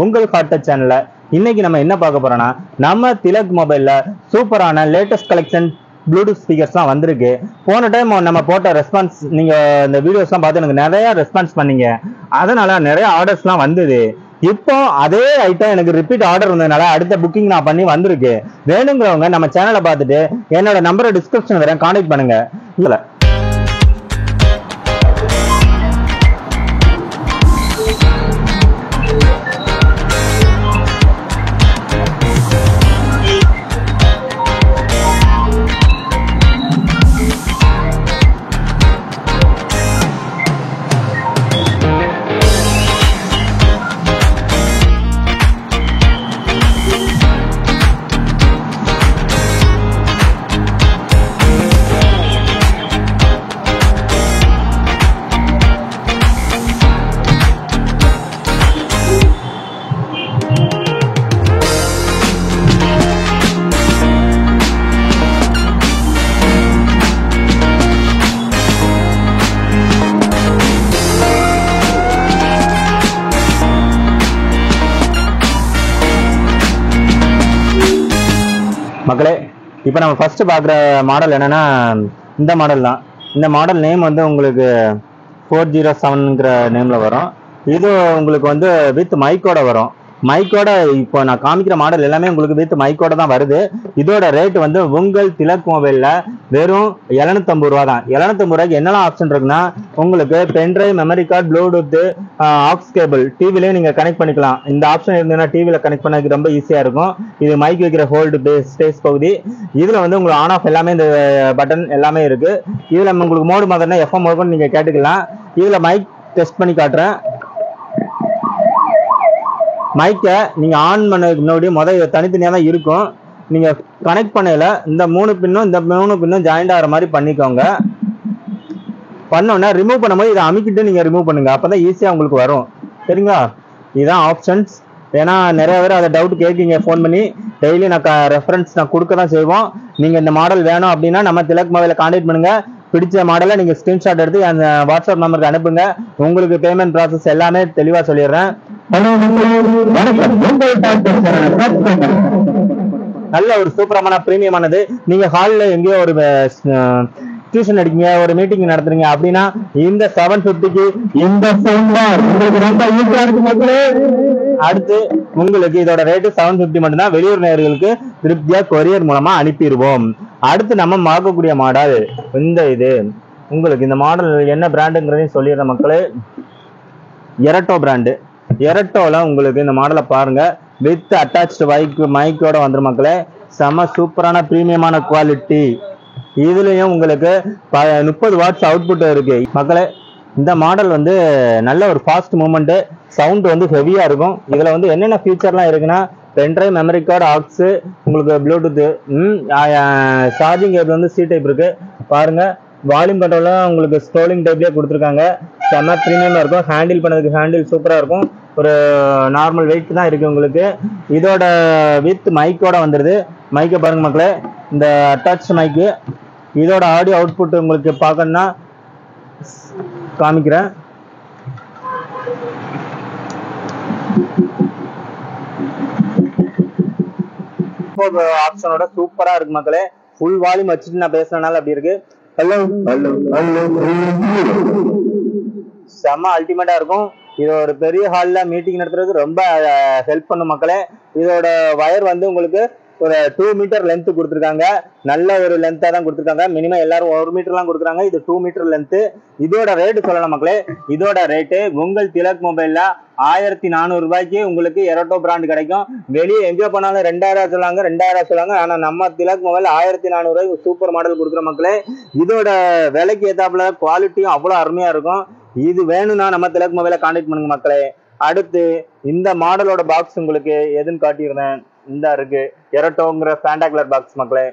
உங்கள் ஹாட் சேனல்ல இன்னைக்கு நம்ம என்ன பார்க்க போறோம்னா, நம்ம திலக் மொபைல்ல சூப்பரான லேட்டஸ்ட் கலெக்ஷன் ப்ளூடூத் ஸ்பீக்கர்ஸ்லாம் வந்திருக்கு. போன டைம் நம்ம போட்ட ரெஸ்பான்ஸ், நீங்க இந்த வீடியோஸ்லாம் பார்த்து எனக்கு நிறைய ரெஸ்பான்ஸ் பண்ணீங்க. அதனால நிறைய ஆர்டர்ஸ்லாம் வந்தது. இப்போ அதே ஐட்டம் எனக்கு ரிப்பீட் ஆர்டர் வந்ததுனால அடுத்த புக்கிங் நான் பண்ணி வந்திருக்கு. வேணுங்கிறவங்க நம்ம சேனலை பார்த்துட்டு என்னோட நம்பரை டிஸ்கிரிப்ஷன் வரை கான்டாக்ட் பண்ணுங்க. இல்ல மக்களே, இப்போ நம்ம ஃபர்ஸ்ட் பார்க்குற மாடல் என்னன்னா, இந்த மாடல் தான். இந்த மாடல் நேம் வந்து உங்களுக்கு 407ங்கிற நேமில் வரும். இது உங்களுக்கு வந்து வித் மைக்கோட வரும். மைக்கோட இப்போ நான் காமிக்கிற மாடல் எல்லாமே உங்களுக்கு வித் மைக்கோட தான் வருது. இதோட ரேட் வந்து உங்கள் திலக் மொபைலில் வெறும் 750 ரூபா தான். 750 ரூபாய்க்கு என்னெல்லாம் ஆப்ஷன் இருக்குன்னா, உங்களுக்கு pen drive, memory card, bluetooth, aux cable, டிவிலையும் நீங்கள் கனெக்ட் பண்ணிக்கலாம். இந்த ஆப்ஷன் இருந்ததுன்னா டிவியில் கனெக்ட் பண்ணதுக்கு ரொம்ப ஈஸியாக இருக்கும். இது மைக் வைக்கிற ஹோல்டு ஸ்பேஸ் பகுதி. இதில் வந்து உங்களுக்கு ஆன் ஆஃப் எல்லாமே இந்த பட்டன் எல்லாமே இருக்கு. இதில் உங்களுக்கு மோடு மாதிரினா எஃப்எம் மோடு நீங்கள் கேட்டுக்கலாம். இதில் மைக் டெஸ்ட் பண்ணி காட்டுறேன். மைக்கை நீங்க ஆன் பண்ணதுக்கு முன்னாடி தனித்தனியாக தான் இருக்கும். நீங்க கனெக்ட் பண்ணல இந்த 3 பின்னும் ஜாயிண்ட் ஆகிற மாதிரி பண்ணிக்கோங்க. பண்ணோன்னா ரிமூவ் பண்ணும்போது இதை அமுக்கிட்டு நீங்க ரிமூவ் பண்ணுங்க. அப்பதான் ஈஸியா உங்களுக்கு வரும். சரிங்களா? இதுதான் ஆப்ஷன்ஸ். ஏன்னா நிறைய பேர் அதை டவுட் கேட்கீங்க ஃபோன் பண்ணி. டெய்லி நான் ரெஃபரன்ஸ் நான் கொடுக்க தான் செய்வோம். நீங்க இந்த மாடல் வேணும் அப்படின்னா நம்ம திலக் மொபைலை கான்டாக்ட் பண்ணுங்க. பிடிச்ச மாடலை நீங்க ஸ்கிரீன்ஷாட் எடுத்து அந்த வாட்ஸ்அப் நம்பருக்கு அனுப்புங்க. உங்களுக்கு பேமெண்ட் ப்ராசஸ் எல்லாமே தெளிவா சொல்லிடுறேன். நல்ல ஒரு சூப்பரமான பிரீமியமானது. நீங்க ஹால்ல எங்கேயோ ஒரு டியூஷன் எடுக்கீங்க, ஒரு மீட்டிங் நடத்துறீங்க அப்படின்னா இந்த 750க்கு இந்த அடுத்து உங்களுக்கு இதோட ரேட்டு 750 மட்டும்தான். வெளியூர் நேயர்களுக்கு திருப்தியா கொரியர் மூலமா அனுப்பிடுவோம். அடுத்து நம்ம பார்க்கக்கூடிய மாடல் இது. உங்களுக்கு இந்த மாடல் என்ன பிராண்டுங்கிறதையும் சொல்லிடுற மக்களே. எரட்டோ பிராண்டு. எரட்டோல உங்களுக்கு இந்த மாடலை பாருங்க. வித் அட்டாச்சு மைக்கோட வந்துடும் மக்களே. செம சூப்பரான பிரீமியமான குவாலிட்டி. இதுலயும் உங்களுக்கு 30 வாட்ஸ் அவுட்புட் இருக்கு மக்களே. இந்த மாடல் வந்து நல்ல ஒரு ஃபாஸ்ட் மூவ்மெண்ட், சவுண்ட் வந்து ஹெவியா இருக்கும். இதுல வந்து என்னென்ன ஃபீச்சர்லாம் இருக்குன்னா, பென்ட்ரைவ், மெமரி கார்டு, ஆக்ஸ், உங்களுக்கு ப்ளூடூத், சார்ஜிங் கேபிள் வந்து சி டைப் இருக்கு பாருங்க. வால்யூம் கண்ட்ரோலும் உங்களுக்கு ஸ்க்ரோலிங் டைப்லயே கொடுத்துருக்காங்க. செம்ம ப்ரீமியமா இருக்கும். ஹேண்டில் பண்ணதுக்கு ஹேண்டில் சூப்பரா இருக்கும். ஒரு நார்மல் வெயிட் தான் இருக்கு உங்களுக்கு. இதோட வித் மைக்கோட வந்துடுது. மைக்கை பாருங்க மக்களே, இந்த அட்டாச் மைக்கு. இதோட ஆடியோ அவுட்புட் உங்களுக்கு பார்க்கணும்னா காமிக்கிறேன். ஆப்ஷனோட சூப்பரா இருக்கு மக்களே. ஃபுல் வால்யூம் வச்சுட்டு நான் பேசுறதுனால அப்படி இருக்கு. ஹலோ ஹலோ ஹலோ, செம்ம அல்டிமேட்டா இருக்கும். இது ஒரு பெரிய ஹால்ல மீட்டிங் நடத்துறதுக்கு ரொம்ப ஹெல்ப் பண்ணும் மக்களே. இதோட வயர் வந்து உங்களுக்கு ஒரு 2 மீட்டர் லென்த் கொடுத்துருக்காங்க. நல்ல ஒரு லென்த்தா தான் கொடுத்துருக்காங்க. மினிமம் எல்லாரும் 1 மீட்டர்லாம் கொடுக்குறாங்க. இது 2 மீட்டர் லென்த். இதோட ரேட்டு சொல்லலாம் மக்களே. இதோட ரேட்டு உங்கள் திலக் மொபைல்ல 1400 ரூபாய்க்கு உங்களுக்கு எரட்டோ பிராண்ட் கிடைக்கும். வெளியே எங்கே போனாலும் 2000 சொல்லுவாங்க. ஆனா நம்ம திலக் மொபைல் 1400 ரூபாய்க்கு சூப்பர் மாடல் கொடுக்குற மக்களே. இதோட விலைக்கு ஏத்தாப்புல குவாலிட்டியும் அவ்வளவு அருமையா இருக்கும். இது வேணும்னா நம்ம திலக் மொபைலை கான்டாக்ட் பண்ணுங்க மக்களே. அடுத்து இந்த மாடலோட பாக்ஸ் உங்களுக்கு எதுன்னு காட்டியிருந்தேன். இந்த இருக்கு எரட்டோங்கிற ஃபேண்டாகுலர் பாக்ஸ் மக்களே.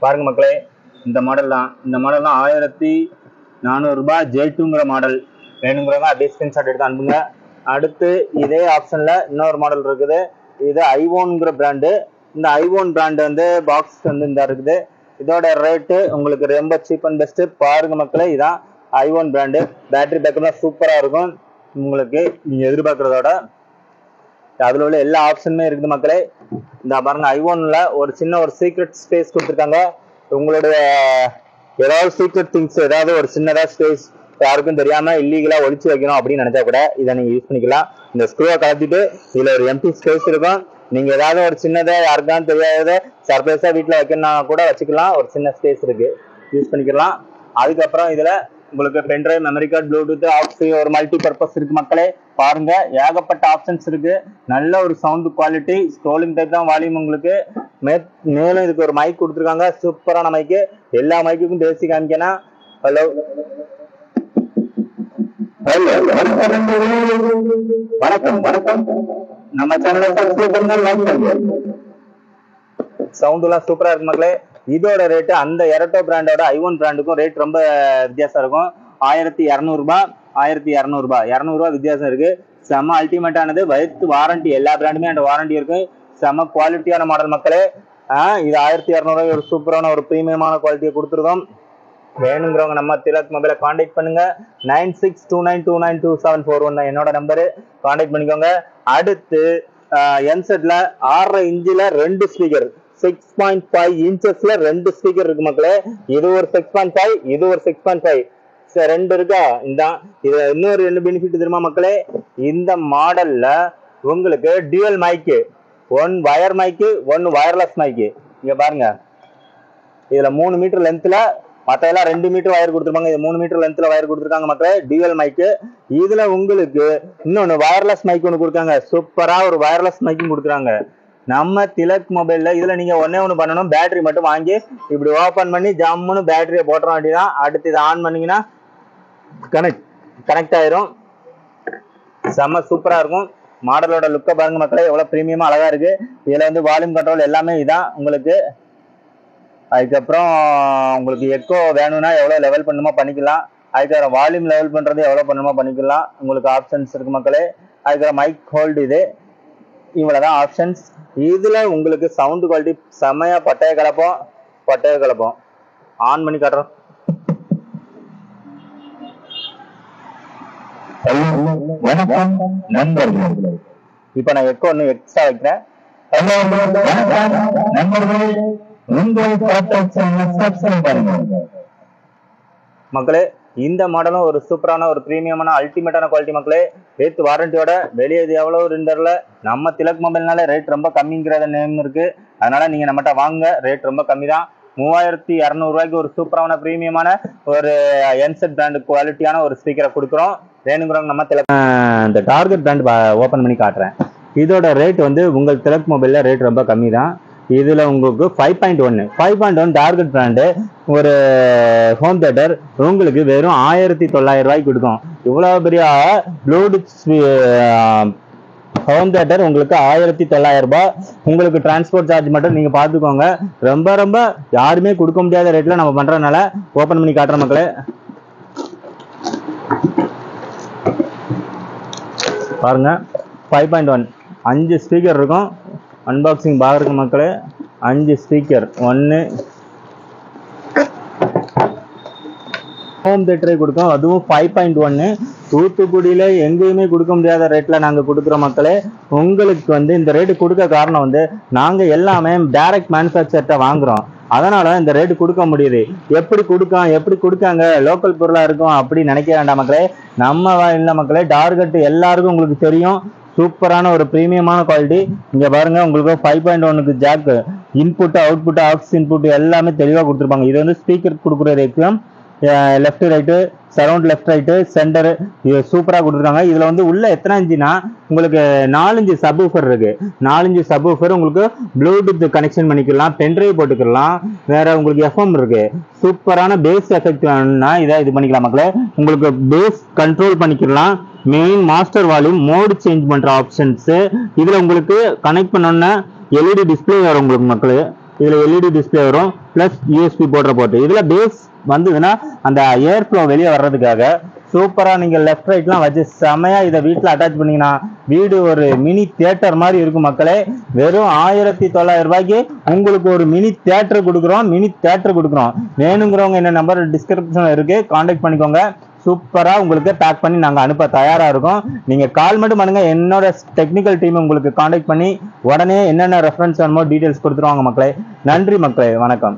பாருங்க மக்களே, இந்த மாடல் தான் 1400 ரூபாய் J2ங்கிற மாடல். வேணுங்கிறவங்க அப்படியே ஸ்கிரீன்ஷாட் எடுத்து அனுப்புங்க. அடுத்து இதே ஆப்ஷன்ல இன்னொரு மாடல் இருக்குது. இது ஐவோன்ங்கிற பிராண்டு. இந்த ஐவோன் பிராண்ட் வந்து பாக்ஸ் வந்து இந்த இருக்குது. இதோட ரேட்டு உங்களுக்கு ரொம்ப சீப் அண்ட் பெஸ்ட். பாருங்க மக்களே, இதான் i1 பிராண்டு. பேட்டரி பேக்கப்லாம் சூப்பரா இருக்கும் உங்களுக்கு, நீங்க எதிர்பார்க்கறதோட. அதுல உள்ள எல்லா ஆப்ஷனுமே இருக்குது மக்களே. இந்த பாருங்க i1ல ஒரு சின்ன ஒரு சீக்ரெட் ஸ்பேஸ் கொடுத்துருக்காங்க. உங்களுடைய ஏதாவது சீக்ரெட் திங்ஸ், ஏதாவது ஒரு சின்னதா ஸ்பேஸ் யாருக்கும் தெரியாம இல்லீகலா ஒழிச்சு வைக்கணும் அப்படின்னு நினைச்சா கூட இதை நீங்க யூஸ் பண்ணிக்கலாம். இந்த ஸ்க்ரூவை கலத்திட்டு இதுல ஒரு எம்டி ஸ்பேஸ் இருக்கும். நீங்க ஏதாவது ஒரு சின்னதை யாருக்கான்னு தெரியாத சர்ப்ரைஸா வீட்டுல வைக்கணும்னா கூட வச்சுக்கலாம். ஒரு சின்ன ஸ்பேஸ் இருக்கு, யூஸ் பண்ணிக்கலாம். அதுக்கப்புறம் இதுல உங்களுக்கு pen drive, memory card, Bluetooth, aux, ஒரு மல்டி பர்பஸ் இருக்கு மக்களே. பாருங்க ஏகப்பட்ட ஆப்ஷன்ஸ் இருக்கு. நல்ல ஒரு சவுண்ட் குவாலிட்டி, ஸ்க்ரோலிங் டைப் தான் வால்யூம் உங்களுக்கு. மேலும் இதுக்கு ஒரு மைக் கொடுத்துருக்காங்க, சூப்பரான மைக்கு. எல்லா மைக்குக்கும் பேசி காமிக்கணும். ஹலோ வணக்கம் வணக்கம், நம்ம சேனலை சப்ஸ்கிரைப் பண்ணுங்க, லைக் பண்ணுங்க. சவுண்ட் எல்லாம் சூப்பரா இருக்கு மக்களே. இதோட ரேட்டு அந்த எரட்டோ பிராண்டோட i1 பிராண்டுக்கும் ரேட் ரொம்ப வித்தியாசம் இருக்கும். 1200 ரூபாய், 1200 ரூபாய், 200 ரூபாய் வித்தியாசம் இருக்கு. செம அல்டிமேட்டானது. வயிற்று வாரண்டி, எல்லா பிராண்டுமே அந்த வாரண்டி இருக்கு. செம குவாலிட்டியான மாடல் மக்களே. இது 1200 ரூபாய் ஒரு சூப்பரான ஒரு பிரீமியமான குவாலிட்டியை கொடுத்துருக்கோம். வேணுங்கிறவங்க நம்ம திலக் மொபைலை கான்டாக்ட் பண்ணுங்க. 9629292741 தான் என்னோட நம்பரு, கான்டாக்ட் பண்ணிக்கோங்க. அடுத்து என்செட்ல 6.5 இன்ச்சில் 2 ஸ்பீக்கர், 6.5 இன்ச்சஸ்ல 2 ஸ்பீக்கர் இருக்கு மக்களே. இது ஒரு 6.5, இது ஒரு 6.5, ரெண்டு இருக்கா. இந்த இது இன்னொரு 2 பெனிஃபிட் தெரியுமா மக்களே. இந்த மாடல்ல உங்களுக்கு டியூவல் மைக்கு, 1 வயர் மைக்கு, 1 வயர்லெஸ் மைக்கு. இங்க பாருங்க, இதுல 3 மீட்டர் லென்த்ல, மற்றெல்லாம் 2 மீட்டர் வயர் கொடுத்துருப்பாங்க. இது 3 மீட்டர் லென்த்ல வயர் கொடுத்துருக்காங்க மக்களே, டியூவல் மைக்கு. இதுல உங்களுக்கு இன்னொன்னு வயர்லெஸ் மைக் ஒன்று கொடுக்காங்க. சூப்பரா ஒரு வயர்லெஸ் மைக்கும் கொடுக்குறாங்க நம்ம திலக் மொபைல்ல. இதுல நீங்க ஒண்ணு பண்ணணும், பேட்டரி மட்டும் வாங்கி இப்படி ஓபன் பண்ணி ஜம்முன்னு பேட்டரியை போட்டுறோம் அப்படின்னா, அடுத்து இதை ஆன் பண்ணீங்கன்னா கனெக்ட் ஆயிரும். செம்ம சூப்பரா இருக்கும். மாடலோட லுக்கை பாருங்க மக்களே, எவ்வளவு பிரீமியமா அழகா இருக்கு. இதுல வந்து வால்யூம் கண்ட்ரோல் எல்லாமே இதான் உங்களுக்கு. அதுக்கப்புறம் உங்களுக்கு எக்கோ வேணும்னா எவ்வளவு லெவல் பண்ணுமோ பண்ணிக்கலாம். அதுக்கப்புறம் வால்யூம் லெவல் பண்றது எவ்வளவு பண்ணுமோ பண்ணிக்கலாம். உங்களுக்கு ஆப்ஷன்ஸ் இருக்கு மக்களே. அதுக்கப்புறம் மைக் ஹோல்டு, இது இவ்வளவுதான் ஆப்ஷன்ஸ். இதுல உங்களுக்கு சவுண்ட் குவாலிட்டி செம்மையா பட்டைய கலப்போம். ஆன் பண்ணி காட்டுறோம். வணக்கம் நண்பர்களே. இப்ப நான் எக்கோ ஒன்னு எக்ஸ்ட்ரா வைக்கிறேன். மக்களே, இந்த மாடலும் ஒரு சூப்பரான ஒரு பிரீமியமான அல்டிமேட்டான குவாலிட்டி மக்களே. ரேட் வாரண்டியோட. வெளியே இது எவ்வளவு இருந்தர்ல, நம்ம திலக் மொபைல்னால ரேட் ரொம்ப கம்மிங்கிறத நேம் இருக்கு. அதனால நீங்க நம்மகிட்ட வாங்க, ரேட் ரொம்ப கம்மி தான். 3200 ரூபாய்க்கு ஒரு சூப்பரான பிரீமியமான ஒரு என்செட் பிராண்ட் குவாலிட்டியான ஒரு ஸ்பீக்கரை கொடுக்குறோம். வேணுங்கிறவங்க நம்ம திலக் இந்த டார்கெட் பிராண்ட் ஓபன் பண்ணி காட்டுறேன். இதோட ரேட் வந்து உங்கள் திலக் மொபைல்ல ரேட் ரொம்ப கம்மி தான். இதுல உங்களுக்கு 5.1 டார்கெட் பிராண்டு ஒரு ஹோம் தியேட்டர் உங்களுக்கு வெறும் 1900 ரூபாய்க்கு கொடுக்கும். இவ்வளவு பெரிய ப்ளூடூத் ஹோம் தியேட்டர் உங்களுக்கு 1900 ரூபாய். உங்களுக்கு டிரான்ஸ்போர்ட் சார்ஜ் மட்டும் நீங்க பாத்துக்கோங்க. ரொம்ப யாருமே கொடுக்க முடியாத ரேட்ல நம்ம பண்றதுனால ஓபன் பண்ணி காட்டுற மக்களே. பாருங்க 5.1, 5 ஸ்பீக்கர் இருக்கும். அன்பாக்சிங் பாருங்க மக்களே. 5 ஸ்பீக்கர், 1 ஹோம் தியேட்டரை கொடுக்கும். அதுவும் 5.1. தூத்துக்குடியில எங்கேயுமே கொடுக்க முடியாத ரேட்ல நாங்க கொடுக்குற மக்களே. உங்களுக்கு வந்து இந்த ரேட்டு கொடுக்க காரணம் வந்து நாங்க எல்லாமே டைரக்ட் மேனுஃபேக்சர்ட்ட வாங்குறோம். அதனால இந்த ரேட்டு கொடுக்க முடியுது. எப்படி கொடுக்காங்க லோக்கல் பொருளா இருக்கும் அப்படி நினைக்க வேண்டாம் மக்களே. நம்ம இல்ல மக்களே, டார்கெட் எல்லாருக்கும் உங்களுக்கு தெரியும். சூப்பரான ஒரு பிரீமியமான குவாலிட்டி. இங்க பாருங்க, உங்களுக்கு 5.1க்கு jack, input, output, aux input எல்லாமே தெளிவா கொடுத்துருப்பாங்க. இது வந்து ஸ்பீக்கர் கொடுக்குறது left right, surround left right, center, இது சூப்பரா கொடுத்துருக்காங்க. இதுல வந்து உள்ள எத்தனை இன்ச்சுனா உங்களுக்கு 4 இன்ச்சு சப்வூஃபர் இருக்கு. 4 இன்ச்சு சப்வூஃபர் உங்களுக்கு ப்ளூடூத் கனெக்ஷன் பண்ணிக்கலாம், பென்ட்ரைவ் போட்டுக்கலாம். வேற உங்களுக்கு எஃப்எம் இருக்கு. சூப்பரான பேஸ் எஃபெக்ட் வேணும்னா இதை இது பண்ணிக்கலாம் மக்களே. உங்களுக்கு பேஸ் கண்ட்ரோல் பண்ணிக்கலாம். Main, master volume, mode change பண்ற ஆப்ஷன்ஸ். இதுல உங்களுக்கு கனெக்ட் பண்ணோன்னா எல்இடி டிஸ்பிளே வரும் உங்களுக்கு மக்களே. இதுல எல்இடி டிஸ்பிளே வரும், பிளஸ் யூஎஸ்பி போடுற போட்டு. இதுல பேஸ் வந்ததுன்னா அந்த ஏர் ஃப்ளோ வெளியே வர்றதுக்காக சூப்பரா நீங்க லெஃப்ட் ரைட்லாம் வச்சு செமையா இதை வீட்டுல அட்டாச் பண்ணீங்கன்னா வீடு ஒரு மினி தியேட்டர் மாதிரி இருக்கும் மக்களே. வெறும் 1900 ரூபாய்க்கு உங்களுக்கு ஒரு மினி தியேட்டர் கொடுக்குறோம். வேணுங்கிறவங்க என்ன நம்பர் டிஸ்கிரிப்ஷன்ல இருக்கு, கான்டாக்ட் பண்ணிக்கோங்க. சூப்பரா உங்களுக்கு பேக் பண்ணி நாங்க அனுப்ப தயாரா இருக்கோம். நீங்க கால் மட்டும் பண்ணுங்க, என்னோட டெக்னிக்கல் டீம் உங்களுக்கு கான்டாக்ட் பண்ணி உடனே என்னென்ன ரெஃபரன்ஸ் வேணுமோ டீடைல்ஸ் கொடுத்துருவாங்க மக்களே. நன்றி மக்களே, வணக்கம்.